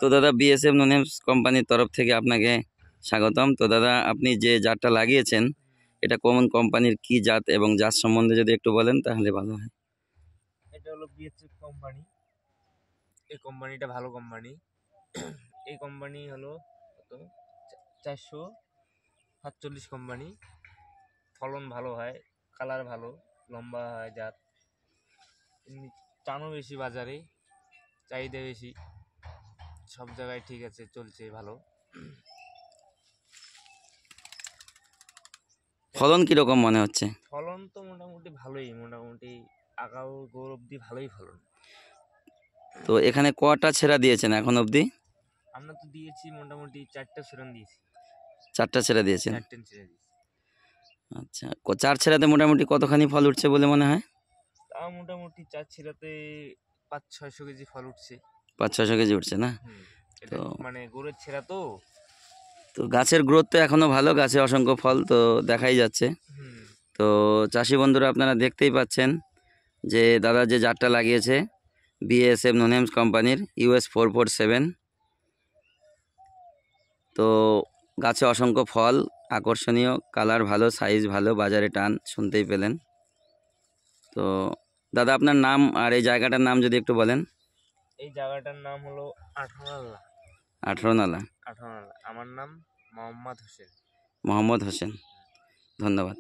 তো দাদা বিএসএফ নোনেমস কোম্পানির তরফ থেকে আপনাকে স্বাগতম। তো দাদা আপনি যে জাতটা লাগিয়েছেন এটা কোন কোম্পানির কি জাত এবং জাত সম্বন্ধে যদি একটু বলেন তাহলে ভালো হয়। এটা হলো বিএসএফ কোম্পানি। এই কোম্পানিটা ভালো কোম্পানি। এই কোম্পানি হলো কত 447 কোম্পানি। ফলন ভালো হয়, কালার ভালো, লম্বা হয় জাত। এমনি টানও বেশি, বাজারে চাহিদা বেশি, সব জায়গায় ঠিক আছে, চলছে ভালো। ফলন কিরকম মনে হচ্ছে? ফলন তো মোটামুটি ভালোই, মোটামুটি আগাও গোর অব্দি ভালোই ফলন। তো এখানে কটা ছেড়া দিয়েছেন এখন অবধি? আমরা তো দিয়েছি মোটামুটি 4টা সেরন দিয়েছি। 4টা ছেড়া দিয়েছেন? 4টে ছেড়ে দিয়েছি। আচ্ছা, 4 ছেড়াতে মোটামুটি কতখানি ফল উঠছে বলে মনে হয়? তা মোটামুটি 4 ছেড়াতে 500-600 কেজি ফল উঠছে। 500-600 কেজি উঠছে না? এটা তো মানে গোড়ের ছেড়া তো। তো গাছের গ্রোথ তো এখনো ভালো, গাছে অসংখ্য ফল তো দেখাই যাচ্ছে। তো চাষি বন্ধুরা আপনারা দেখতেই পাচ্ছেন যে দাদা যে জাতটা লাগিয়েছে বিএসএফ নোনেমস কোম্পানির US 447। তো গাছে অসংখ্য ফল, আকর্ষণীয়, কালার ভালো, সাইজ ভালো, বাজারে টান শুনতেই পেলেন। তো দাদা আপনার নাম আর এই জায়গাটার নাম যদি একটু বলেন। এই জায়গাটার নাম হলো 18নালা। 18নালা। আমার নাম মোহাম্মদ হোসেন। মোহাম্মদ হোসেন, ধন্যবাদ।